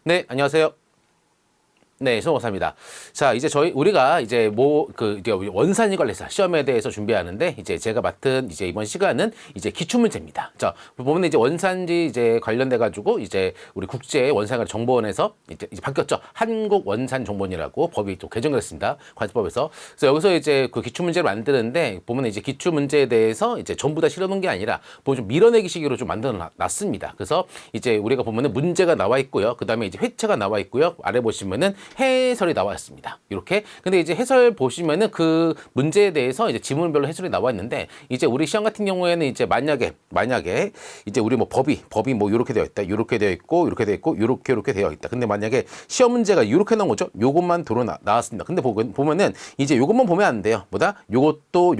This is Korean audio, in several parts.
네, 안녕하세요. 네, 손호사입니다. 자, 이제 우리가 이제 이제 원산지 관리사 시험에 대해서 준비하는데, 이제 제가 맡은 이제 이번 시간은 이제 기출문제입니다. 자, 보면 이제 원산지 이제 관련돼가지고 이제 우리 국제 원산관 정보원에서 이제 바뀌었죠. 한국원산정보원이라고 법이 또 개정됐습니다. 관습법에서. 그래서 여기서 이제 그 기출문제를 만드는데, 보면 이제 기출문제에 대해서 이제 전부 다 실어놓은 게 아니라, 보면 좀 밀어내기식으로 좀 만들어 놨습니다. 그래서 이제 우리가 보면은 문제가 나와 있고요. 그 다음에 이제 회차가 나와 있고요. 아래 보시면은 해설이 나와 있습니다. 이렇게. 근데 이제 해설 보시면은 그 문제에 대해서 이제 지문별로 해설이 나와 있는데, 이제 우리 시험 같은 경우에는 이제 만약에 이제 우리 뭐 법이 뭐 이렇게 되어 있다, 이렇게 되어 있고, 이렇게 되어 있고, 이렇게 되어 있다. 근데 만약에 시험 문제가 이렇게 나온 거죠. 요것만 도로 나왔습니다. 근데 보면은 이제 요것만 보면 안 돼요. 요것도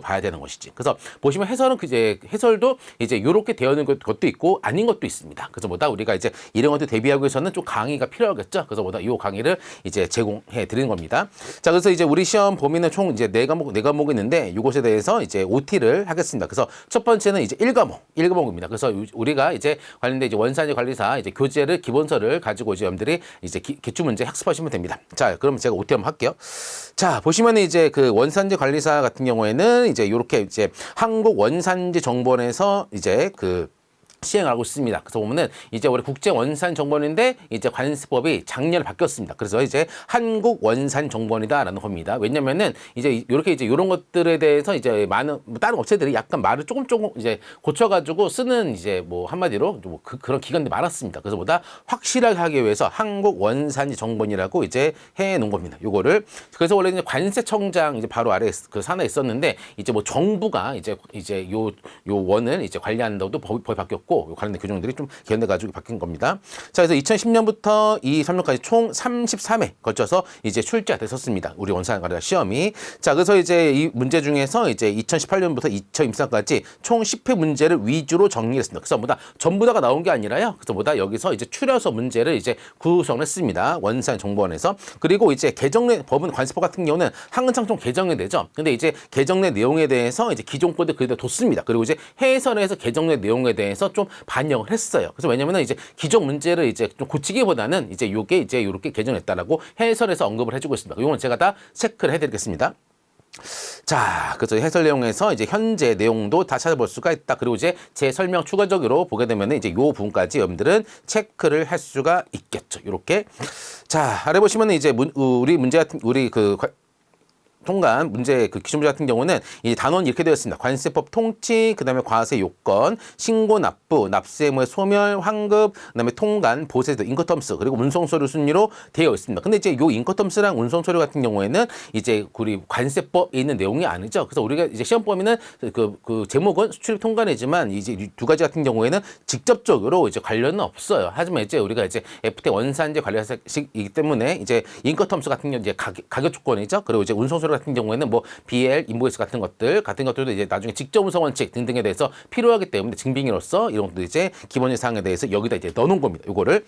봐야 되는 것이지. 그래서 보시면 해설은 이제 해설도 이제 이렇게 되어 있는 것도 있고 아닌 것도 있습니다. 그래서 우리가 이제 이런 것들 대비하기 위해서는 좀 강의가 필요하겠죠. 그래서 이 강의를 이제 제공해 드리는 겁니다. 자, 그래서 이제 우리 시험 범위는 총 이제 네 과목이 있는데 이것에 대해서 이제 OT를 하겠습니다. 그래서 첫 번째는 이제 1과목입니다. 그래서 우리가 이제 관련된 이제 원산지 관리사 이제 교재를 기본서를 가지고 이제 여러분들이 이제 기출 문제 학습하시면 됩니다. 자, 그럼 제가 OT 한번 할게요. 자, 보시면 이제 그 원산지 관리사 같은 경우에는 이제 이렇게 이제 한국 원산지 정보원에서 이제 그 시행하고 있습니다. 그래서 보면은 이제 우리 국제원산정보원인데 이제 관습법이 작년에 바뀌었습니다. 그래서 이제 한국원산정보원이다라는 겁니다. 왜냐면은 이제 이렇게 이제 이런 것들에 대해서 이제 많은 다른 업체들이 약간 말을 조금 이제 고쳐가지고 쓰는 이제 뭐 한마디로 뭐 그런 기관들이 많았습니다. 그래서 보다 확실하게 하기 위해서 한국원산정보원이라고 이제 해 놓은 겁니다. 요거를. 그래서 원래 이제 관세청장 이제 바로 아래 그 산하에 있었는데 이제 뭐 정부가 이제 요 원을 이제 관리한다고도 법이 바뀌었고. 관련된 규정들이 좀 개헌돼가지고 바뀐 겁니다. 자, 그래서 2010년부터 2023년까지 총 33회 걸쳐서 이제 출제가 됐었습니다. 우리 원산관리사 시험이. 자, 그래서 이제 이 문제 중에서 이제 2018년부터 2024년까지 총 10회 문제를 위주로 정리했습니다. 그래서 전부 다가 나온 게 아니라요. 그래서 여기서 이제 추려서 문제를 이제 구성했습니다. 원산정보원에서. 그리고 이제 법은 관습법 같은 경우는 항상 좀 개정이 되죠. 근데 이제 개정된 내용에 대해서 이제 기존 거들 그대로 뒀습니다. 그리고 이제 해설에서 개정된 내용에 대해서 좀 반영을 했어요. 그래서 왜냐면은 이제 기존 문제를 이제 좀 고치기보다는 이제 요게 이제 이렇게 개정했다라고 해설에서 언급을 해주고 있습니다. 이건 제가 다 체크를 해드리겠습니다. 자, 그래서 해설 내용에서 이제 현재 내용도 다 찾아볼 수가 있다. 그리고 이제 제 설명 추가적으로 보게 되면 이제 요 부분까지 여러분들은 체크를 할 수가 있겠죠. 이렇게. 자, 아래 보시면 이제 우리 통관 문제 그 기출 문제 같은 경우는 이 단원 이렇게 되어 있습니다. 관세법 통치, 그다음에 과세 요건, 신고 납부, 납세 의무의 소멸, 환급, 그다음에 통관, 보세 등 인커텀스 그리고 운송 서류 순위로 되어 있습니다. 근데 이제 요 인커텀스랑 운송 서류 같은 경우에는 이제 우리 관세법에 있는 내용이 아니죠. 그래서 우리가 이제 시험 범위는 그 제목은 수출입 통관이지만 이제 두 가지 같은 경우에는 직접적으로 이제 관련은 없어요. 하지만 이제 우리가 이제 FTA 원산지 관리사식이기 때문에 이제 인커텀스 같은 경우 이제 가격 조건이죠. 그리고 이제 운송 서류 같은 경우에는 뭐 BL, 인보이스 같은 것들도 이제 나중에 직접 운송 원칙 등등에 대해서 필요하기 때문에 증빙인으로서 이런 것도 이제 기본적 사항에 대해서 여기다 이제 넣어놓은 겁니다. 요거를.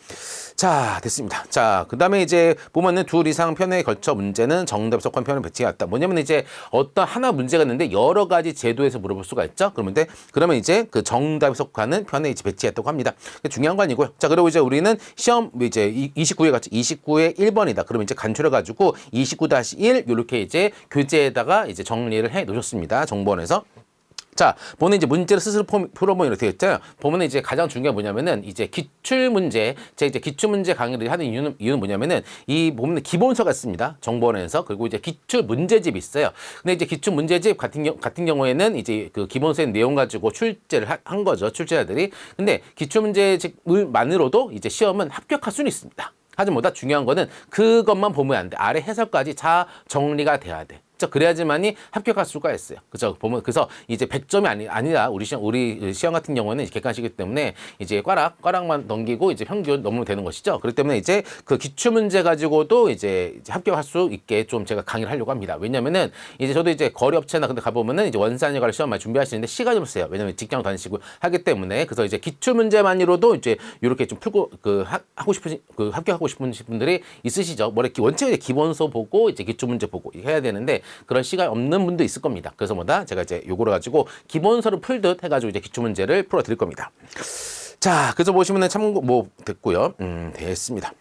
자, 됐습니다. 자, 그 다음에 이제 보면은 둘 이상 편에 걸쳐 문제는 정답 속한 편을 배치해왔다. 뭐냐면 이제 어떤 하나 문제가 있는데 여러 가지 제도에서 물어볼 수가 있죠. 그러면 이제 그 정답에 속하는 편에 이제 배치했다고 합니다. 중요한 거 아니고요. 자, 그리고 이제 우리는 시험 이제 29회 같이 29회 1번이다. 그러면 이제 간추려가지고 29-1 이렇게 이제 교재에다가 이제 정리를 해 놓으셨습니다. 정보원에서. 자, 보면 이제 문제를 스스로 풀어보면 이렇게 되어 있잖아요. 보면 이제 가장 중요한 게 뭐냐면은 이제 기출문제, 제가 이제 기출문제 강의를 하는 이유는 뭐냐면은 이 보면 기본서가 있습니다. 정보원에서. 그리고 이제 기출문제집이 있어요. 근데 이제 기출문제집 같은 경우에는 이제 그 기본서의 내용 가지고 출제를 한 거죠. 출제자들이. 근데 기출문제집만으로도 이제 시험은 합격할 수는 있습니다. 하지만 보다 중요한 거는 그것만 보면 안 돼. 아래 해설까지 다 정리가 돼야 돼. 그래야지만이 합격할 수가 있어요. 그죠? 그래서 이제 100점이 아니라 우리 시험 같은 경우는 객관식이기 때문에 이제 꽈락만 넘기고 이제 평균 넘으면 되는 것이죠. 그렇기 때문에 이제 그 기출 문제 가지고도 이제 합격할 수 있게 좀 제가 강의를 하려고 합니다. 왜냐면은 이제 저도 이제 거래 업체나 근데 가보면은 이제 원산지 관리 시험 많이 준비하시는데 시간이 없어요. 왜냐면 직장 다니시고 하기 때문에. 그래서 이제 기출 문제만으로도 이제 이렇게 좀 풀고 합격하고 싶은 분들이 있으시죠. 뭐 이렇게 원체 기본서 보고 이제 기출 문제 보고 해야 되는데 그런 시간이 없는 분도 있을 겁니다. 그래서 제가 이제 요거를 가지고 기본서를 풀듯 해가지고 이제 기출 문제를 풀어 드릴 겁니다. 자, 그래서 보시면은 참고 뭐 됐고요. 됐습니다.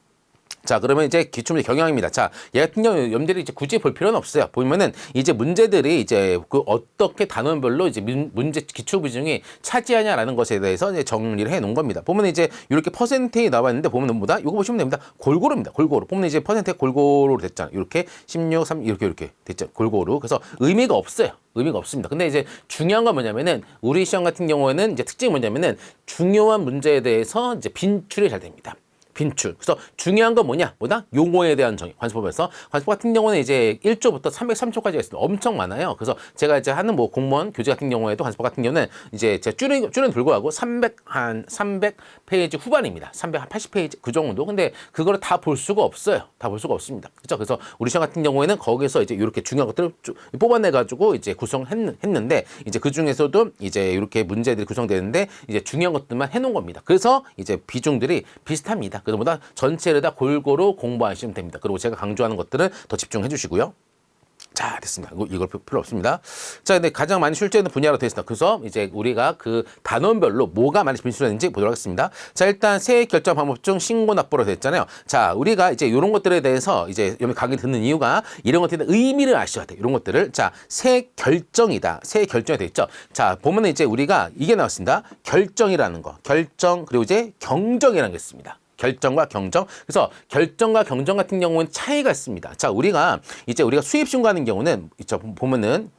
자, 그러면 이제 기출문제 경향입니다. 자, 얘 같은 경우 여러분들이 이제 굳이 볼 필요는 없어요. 보면은 이제 문제들이 이제 그 어떻게 단원별로 이제 문제 기출 비중이 차지하냐라는 것에 대해서 이제 정리를 해 놓은 겁니다. 보면 이제 이렇게 퍼센테이 나와 있는데 보면 뭐다? 이거 보시면 됩니다. 골고루입니다. 골고루. 보면 이제 퍼센테이 골고루 됐잖아요. 이렇게 16, 3 이렇게 됐죠. 골고루. 그래서 의미가 없어요. 의미가 없습니다. 근데 이제 중요한 건 뭐냐면은 우리 시험 같은 경우에는 이제 특징이 뭐냐면은 중요한 문제에 대해서 이제 빈출이 잘 됩니다. 빈출. 그래서 중요한 건 뭐다? 용어에 대한 정의. 관습법에서. 관습법 같은 경우는 이제 1조부터 303조까지 있습니다. 엄청 많아요. 그래서 제가 이제 하는 뭐 공무원 교재 같은 경우에도 관습법 같은 경우는 이제 제가 줄은 불구하고 300페이지 후반입니다. 380페이지 그 정도. 근데 그거를 다 볼 수가 없어요. 다 볼 수가 없습니다. 그렇죠? 그래서 우리 시험 같은 경우에는 거기서 이제 이렇게 중요한 것들을 뽑아내 가지고 이제 구성했는데 이제 그 중에서도 이제 이렇게 문제들이 구성되는데 이제 중요한 것들만 해 놓은 겁니다. 그래서 이제 비중들이 비슷합니다. 그래서 보다 전체를 다 골고루 공부하시면 됩니다. 그리고 제가 강조하는 것들은 더 집중해 주시고요. 자, 됐습니다. 이걸 필요 없습니다. 자, 근데 가장 많이 출제하는 분야로 되어 있습니다. 그래서 이제 우리가 그 단원별로 뭐가 많이 빈출되는지 보도록 하겠습니다. 자, 일단 세액 결정 방법 중 신고 납부로 되어 있잖아요. 자, 우리가 이제 이런 것들에 대해서 이제 여기 강의 듣는 이유가 이런 것들에 대한 의미를 아셔야 돼요. 이런 것들을. 자, 세액 결정이다. 세액 결정이 되어 있죠. 자, 보면은 이제 우리가 이게 나왔습니다. 결정이라는 거. 결정, 그리고 이제 경정이라는 게 있습니다. 결정과 경정. 그래서 결정과 경정 같은 경우는 차이가 있습니다. 자, 우리가 수입 신고하는 경우는 보면은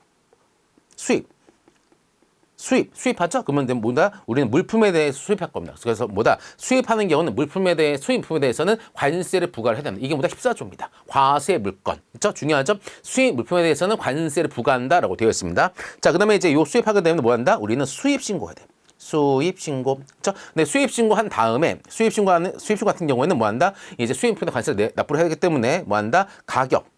수입하죠? 그러면 뭐다? 우리는 물품에 대해 수입할 겁니다. 그래서 수입하는 경우는 물품에 대해서는 관세를 부과를 해야 됩니다. 이게 14조입니다. 과세 물건. 그렇죠? 중요하죠? 수입 물품에 대해서는 관세를 부과한다라고 되어 있습니다. 자, 그다음에 이제 요 수입하게 되면 뭐 한다? 우리는 수입 신고해야 돼. 수입 신고. 그렇죠? 근데 수입 신고한 다음에 수입 신고 같은 경우에는 뭐 한다? 이제 수입품에 관세를 납부를 해야 되기 때문에 뭐 한다? 가격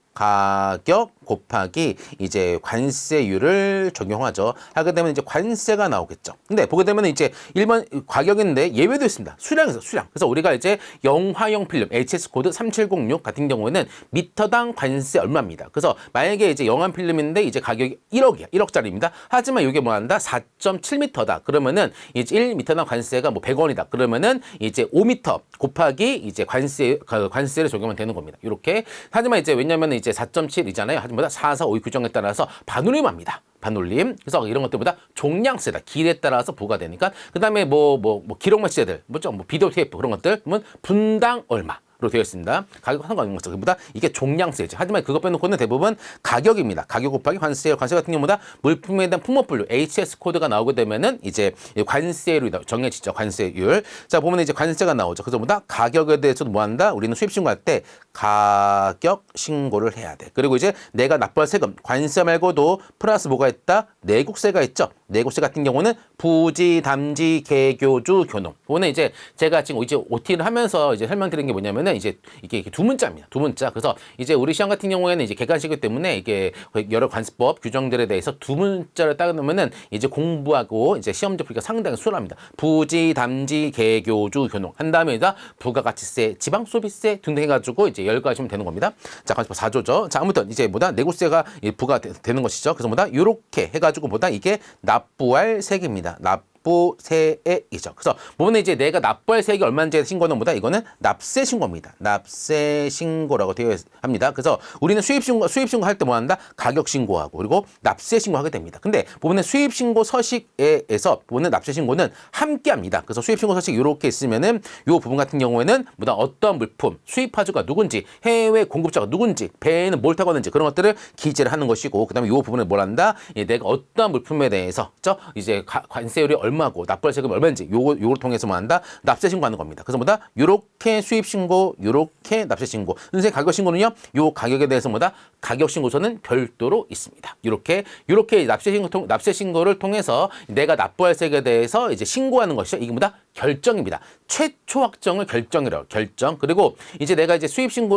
곱하기 이제 관세율을 적용하죠. 하게 되면 이제 관세가 나오겠죠. 근데 보게 되면 이제 일반 가격인데 예외도 있습니다. 수량에서 수량. 그래서 우리가 이제 영화용 필름 HS 코드 3706 같은 경우에는 미터당 관세 얼마입니다. 그래서 만약에 이제 영화 필름인데 이제 가격이 1억이야. 1억짜리입니다. 하지만 이게 뭐 한다? 4.7m다. 그러면은 이제 1m당 관세가 뭐 100원이다. 그러면은 이제 5m 곱하기 이제 관세를 적용하면 되는 겁니다. 이렇게. 하지만 이제 왜냐면 이제 4.7이잖아요. 하지만 4, 4, 5 규정에 따라서 반올림합니다. 반올림. 그래서 이런 것들보다 종량세다. 길에 따라서 부과되니까. 그다음에 기록물세들, 비디오 테이프 그런 것들 그러면 분당 얼마. 로 되어 있습니다. 가격 상관없는 거죠. 그보다 이게 종량세죠. 하지만 그것 빼놓고는 대부분 가격입니다. 가격 곱하기 관세. 관세 같은 경우보다 물품에 대한 품목분류 HS 코드가 나오게 되면은 이제 관세율이 정해지죠. 관세율. 자, 보면 이제 관세가 나오죠. 그래서 보다 가격에 대해서도 뭐 한다? 우리는 수입 신고할 때 가격 신고를 해야 돼. 그리고 이제 내가 납부할 세금, 관세 말고도 플러스 뭐가 있다? 내국세가 있죠. 내국세 같은 경우는 부지, 담지, 개교주, 교농. 오늘 이제 제가 지금 이제 OT를 하면서 이제 설명드린 게 뭐냐면은 이제 이게 두 문자입니다. 두 문자. 그래서 이제 우리 시험 같은 경우에는 이제 객관식이기 때문에 이게 여러 관습법 규정들에 대해서 두 문자를 따라 놓으면은 이제 공부하고 이제 시험지 풀기가 상당히 수월합니다. 부지, 담지, 개교주, 교농. 한 다음에 부가가치세, 지방소비세 등등 해가지고 이제 열거하시면 되는 겁니다. 자, 관습법 4조죠. 자, 아무튼 이제 내구세가 부과되는 것이죠. 그래서 요렇게 해가지고 이게 납부할 세금입니다. 납부세액이죠. 그래서 보면 이제 내가 납부할 세액이 얼마인지 신고는 이거는 납세 신고입니다. 납세 신고라고 되어 합니다. 그래서 우리는 수입 신고 할 때 뭐 한다? 가격 신고하고 그리고 납세 신고하게 됩니다. 근데 보면 수입 신고 서식에서 보면 납세 신고는 함께 합니다. 그래서 수입 신고 서식 이렇게 있으면은 요 부분 같은 경우에는 어떤 물품, 수입하주가 누군지, 해외 공급자가 누군지, 배에는 뭘 타고 왔는지 그런 것들을 기재를 하는 것이고 그다음에 요 부분을 뭘 한다? 내가 어떤 물품에 대해서 이제 관세율이 얼마고 납부할 세금이 얼마인지 요걸 통해서 뭐 한다? 납세 신고하는 겁니다. 그래서 요렇게 수입 신고, 요렇게 납세 신고. 선생님 가격 신고는요. 요 가격에 대해서 가격 신고서는 별도로 있습니다. 요렇게 납세 신고를 통해서 내가 납부할 세금에 대해서 이제 신고하는 것이죠. 이게 결정입니다. 최초 확정을 결정이라고. 결정. 그리고 이제 내가 이제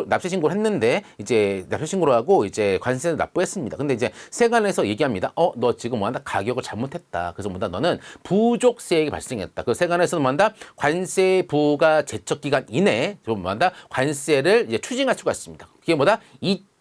납세 신고를 했는데 이제 납세 신고를 하고 이제 관세를 납부했습니다. 근데 이제 세관에서 얘기합니다. 너 지금 뭐 한다? 가격을 잘못했다. 그래서 너는 부족세액이 발생했다. 그 세관에서는 뭐 한다? 관세 부과 제척 기간 이내에 뭐 한다? 관세를 이제 추징할 수가 있습니다. 그게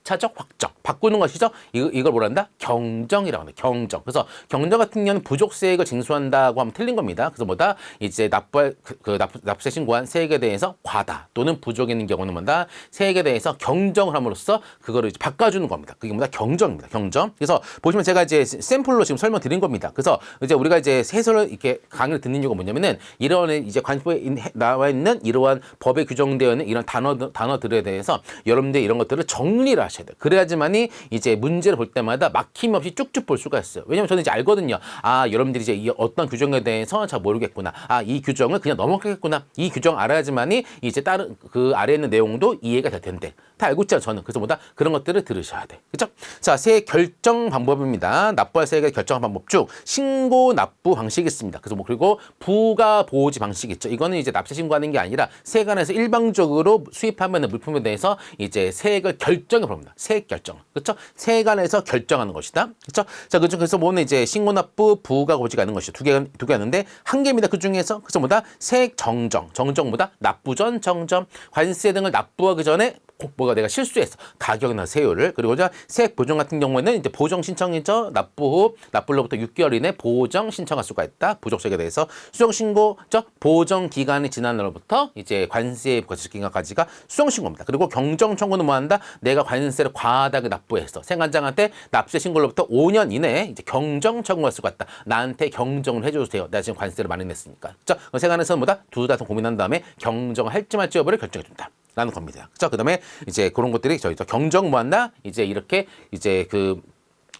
절차적 확정. 바꾸는 것이죠. 이걸 뭐라 한다? 경정이라고 한다. 경정. 그래서 경정 같은 경우는 부족세액을 징수한다고 하면 틀린 겁니다. 그래서 뭐다? 이제 납세 신고한 세액에 대해서 과다 또는 부족이 있는 경우는 뭐다? 세액에 대해서 경정을 함으로써 그거를 이제 바꿔주는 겁니다. 그게 뭐다? 경정입니다. 경정. 그래서 보시면 제가 이제 샘플로 지금 설명드린 겁니다. 그래서 이제 우리가 이제 해설을 이렇게 강의를 듣는 이유가 뭐냐면은 이런 이제 관습법에 나와 있는 이러한 법에 규정되어 있는 이런 단어들에 대해서 여러분들 이런 것들을 정리를 하셔야 돼요. 그래야지만이 이제 문제를 볼 때마다 막힘 없이 쭉쭉 볼 수가 있어요. 왜냐면 저는 이제 알거든요. 아, 여러분들이 이제 이 어떤 규정에 대해서 잘 모르겠구나. 아, 이 규정을 그냥 넘어가겠구나. 이 규정 알아야지만이 이제 다른 그 아래에 있는 내용도 이해가 될 텐데. 다 알고 있잖아요, 저는. 그래서 뭐다? 그런 것들을 들으셔야 돼. 그죠? 자, 세액 결정 방법입니다. 납부할 세액을 결정한 방법 중 신고 납부 방식이 있습니다. 그래서 뭐 그리고 부가 보호지 방식이 있죠. 이거는 이제 납세 신고하는 게 아니라 세관에서 일방적으로 수입하면 물품에 대해서 이제 세액을 결정해 봅니다. 세액 결정. 그렇죠? 세관에서 결정하는 것이다. 그렇죠? 자, 그래서 뭐는 이제 신고 납부 부가 보지가 않는 것이죠. 두 개 하는데 한 개입니다. 그 중에서 그래서 뭐다? 세액 정정. 정정보다 납부 전 정정. 관세 등을 납부하기 전에 뭐가 내가 실수했어. 가격이나 세율을. 그리고 세액 보정 같은 경우에는 이제 보정 신청이죠. 납부 후 납부로부터 6개월 이내 보정 신청할 수가 있다. 부족세액에 대해서 수정 신고죠. 보정 기간이 지난 날부터 이제 관세 부과세 기간까지가 수정 신고입니다. 그리고 경정 청구는 뭐 한다? 내가 관세를 과다하게 납부했어. 세관장한테 납세 신고로부터 5년 이내에 이제 경정 청구할 수가 있다. 나한테 경정을 해주세요. 내가 지금 관세를 많이 냈으니까. 그렇죠? 세관에서는 뭐다? 두 달 고민한 다음에 경정을 할지 말지 여부를 결정해 준다. 라는 겁니다. 그죠? 그 다음에 이제 그런 것들이 저희도 경정 뭐 한다? 이제 이렇게 이제 그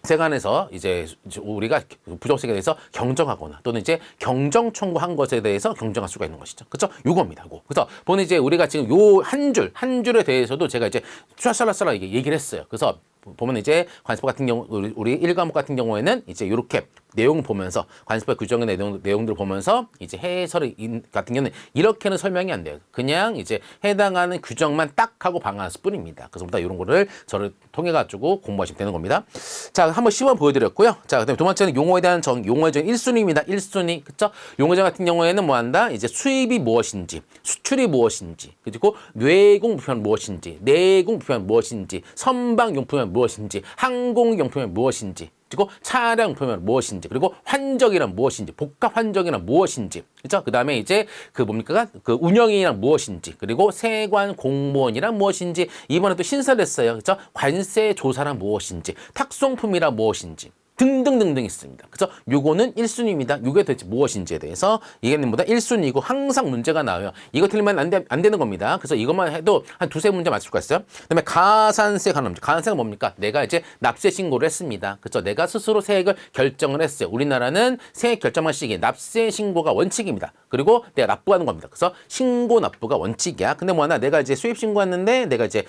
세관에서 이제 우리가 부족세액에 대해서 경정하거나 또는 이제 경정 청구한 것에 대해서 경정할 수가 있는 것이죠. 그렇죠? 요겁니다. 요거. 그래서 보면 이제 우리가 지금 요 한 줄에 대해서도 제가 이제 쏴쏴라쏴라 얘기를 했어요. 그래서 보면 이제 관세법 같은 경우 우리 1과목 같은 경우에는 이제 이렇게 내용 보면서 관세법 규정의 내용들을 보면서 이제 해설 같은 경우는 이렇게는 설명이 안 돼요. 그냥 이제 해당하는 규정만 딱 하고 방어할 뿐입니다. 그래서 이런 거를 저를 통해 가지고 공부하시면 되는 겁니다. 자, 한번 시범 보여드렸고요. 자, 그다음에 두 번째는 용어에 대한 용어의 정 1순위입니다. 1순위. 그쵸? 용어정 같은 경우에는 뭐 한다? 이제 수입이 무엇인지, 수출이 무엇인지, 그리고 뇌공 부품은 무엇인지, 내공 부품은 무엇인지, 선박 용품은 무엇인지, 항공 용품은 무엇인지, 그리고 차량 표면 무엇인지, 그리고 환적이란 무엇인지, 복합 환적이란 무엇인지, 그렇죠? 그 다음에 이제 그 뭡니까? 그 운영이란 무엇인지, 그리고 세관 공무원이란 무엇인지, 이번에 또 신설했어요, 그렇죠? 관세 조사란 무엇인지, 탁송품이란 무엇인지. 등등등등 있습니다. 그래서 요거는 1순위입니다. 요게 도대체 무엇인지에 대해서 얘기하는보다 1순위고 항상 문제가 나와요. 이거 틀리면 안 되는 겁니다. 그래서 이것만 해도 한 두세 문제 맞출 수가 있어요. 그다음에 가산세 관련 문제. 가산세가 뭡니까? 내가 이제 납세 신고를 했습니다. 그렇죠? 내가 스스로 세액을 결정을 했어요. 우리나라는 세액 결정 방식이 납세 신고가 원칙입니다. 그리고 내가 납부하는 겁니다. 그래서 신고 납부가 원칙이야. 근데 뭐 하나 내가 이제 수입 신고했는데 내가 이제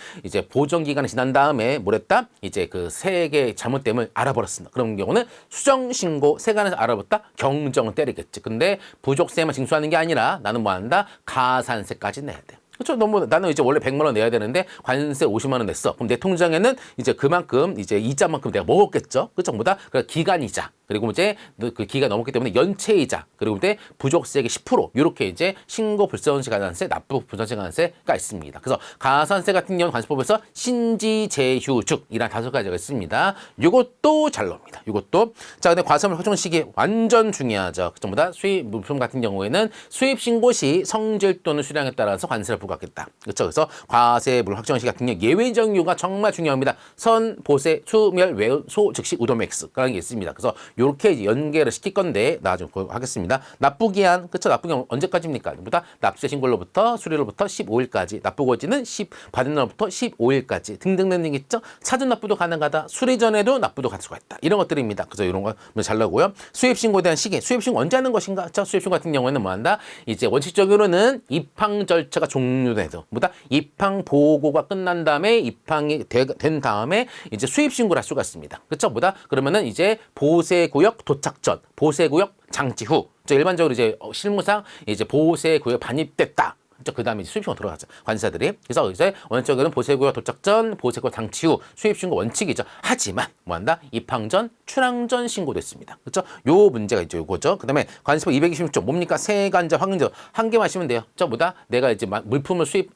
보정 기간이 지난 다음에 뭐랬다? 이제 그 세액의 잘못됨을 알아버렸습니다. 그럼 경우는 수정 신고 세관에서 알아봤다 경정을 때리겠지. 근데 부족세만 징수하는 게 아니라 나는 뭐 한다? 가산세까지 내야 돼. 그렇죠? 너무 나는 이제 원래 100만 원 내야 되는데 관세 50만 원 냈어. 그럼 내 통장에는 이제 그만큼 이제 이자만큼 내가 먹었겠죠. 그렇죠? 보다 그 기간이자 그리고 이제 그 기가 넘었기 때문에 연체이자 그리고 이제 부족세액의 10% 이렇게 이제 신고 불성시 가산세, 납부 불성시 가산세가 있습니다. 그래서 가산세 같은 경우는 관세법에서 신지제휴즉이란 5가지가 있습니다. 이것도 잘 나옵니다. 이것도 자 근데 과세물 확정 시기 완전 중요하죠. 전부 다 수입 물품 같은 경우에는 수입 신고 시 성질 또는 수량에 따라서 관세를 부과하겠다. 그렇죠? 그래서 과세물 확정 시기 같은 경우 예외적 이유가 정말 중요합니다. 선, 보세, 수멸, 외운, 소, 즉시, 우도맥스라는 게 있습니다. 그래서 이렇게 연계를 시킬 건데 나중에 하겠습니다. 납부기한 그쵸? 납부기한 언제까지입니까? 보다 납세 신고로부터 수리로부터 15일까지 납부고지는 받은 날부터 15일까지 등등등등 있죠? 사전 납부도 가능하다. 수리 전에도 납부도 갈 수가 있다. 이런 것들입니다. 그래서 이런 거 잘 나오고요. 수입 신고에 대한 시기. 수입 신고 언제 하는 것인가? 자, 수입 신고 같은 경우에는 뭐 한다? 이제 원칙적으로는 입항 절차가 종료돼서 보다 입항 보고가 끝난 다음에 입항이 된 다음에 이제 수입 신고를 할 수가 있습니다. 그쵸? 보다 그러면은 이제 보세구역 도착 전, 보세구역 장치 후. 일반적으로 이제 실무상 이제 보세구역 반입됐다. 그 다음에 수입신고 들어가죠. 관사들이. 그래서 이제 원칙적으로는 보세고 도착 전, 보세고 당치 후 수입신고 원칙이죠. 하지만 뭐한다? 입항 전, 출항 전 신고됐습니다. 그렇죠? 요 문제가 이제 요거죠. 그다음에 관습법 226조 뭡니까? 세간자 확인제 한 개만 하시면 돼요. 저 뭐다? 내가 이제 물품을 수입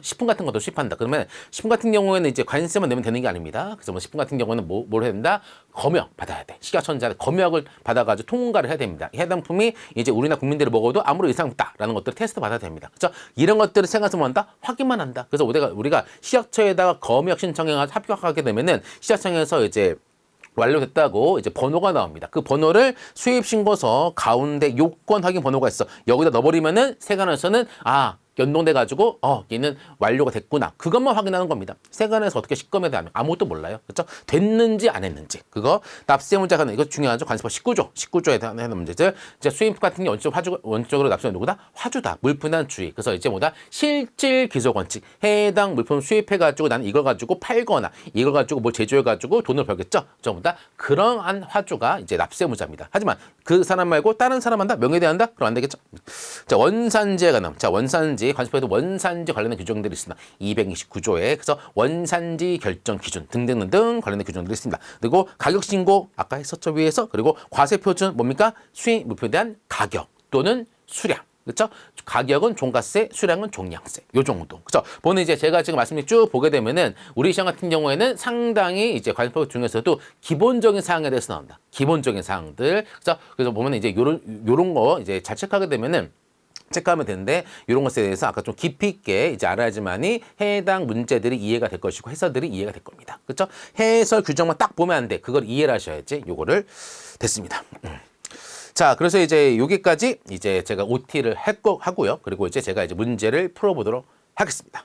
식품 같은 것도 수입한다. 그러면 식품 같은 경우에는 이제 관세만 내면 되는 게 아닙니다. 그래서 뭐 식품 같은 경우는 뭘 해야 된다? 검역 받아야 돼. 식약처자 검역을 받아가지고 통과를 해야 됩니다. 해당품이 이제 우리나라 국민들이 먹어도 아무런 이상 없다라는 것들을 테스트 받아야 됩니다. 그렇죠? 이런 것들을 생각해서 뭐 한다? 확인만 한다. 그래서 우리가 식약처에다가 검역 신청해서 합격하게 되면은 식약청에서 이제 완료됐다고 이제 번호가 나옵니다. 그 번호를 수입신고서 가운데 요건 확인 번호가 있어. 여기다 넣어버리면은 세관에서는 연동돼가지고 얘는 완료가 됐구나. 그것만 확인하는 겁니다. 세관에서 어떻게 시검에 대하면 아무것도 몰라요. 그렇죠? 됐는지 안 했는지. 그거 납세문자 가는 이거 중요하죠. 관습법 19조에 대한 문제들. 이제 수입 같은 게 원칙적으로 납세는 누구다? 화주다. 물품단 주의. 그래서 이제 뭐다? 실질 기속 원칙. 해당 물품 수입해가지고 나는 이걸 가지고 팔거나 이걸 가지고 뭘 제조해가지고 돈을 벌겠죠. 전부다 그러한 화주가 이제 납세무자입니다. 하지만 그 사람 말고 다른 사람 한다? 명예대한다? 그럼 안 되겠죠. 자, 원산지에 관한. 자, 원산지 관습법에도 원산지 관련된 규정들이 있습니다. 229조에 그래서 원산지 결정 기준 등등 관련된 규정들이 있습니다. 그리고 가격 신고 아까 했었죠 위에서. 그리고 과세 표준 뭡니까? 수입 물품에 대한 가격 또는 수량. 그렇죠? 가격은 종가세, 수량은 종량세. 요 정도. 그렇죠? 보는 이제 제가 지금 말씀을 쭉 보게 되면은 우리 시장 같은 경우에는 상당히 이제 관습법 중에서도 기본적인 사항에 대해서 나온다. 기본적인 사항들. 그래서 보면 이제 요런 거 이제 잘 체크하게 되면은 체크하면 되는데 이런 것에 대해서 아까 좀 깊이 있게 이제 알아야지만이 해당 문제들이 이해가 될 것이고 해설들이 이해가 될 겁니다. 그렇죠? 해설 규정만 딱 보면 안 돼. 그걸 이해를 하셔야지 요거를 됐습니다. 자, 그래서 이제 여기까지 이제 제가 OT를 하고요. 그리고 이제 제가 이제 문제를 풀어보도록 하겠습니다.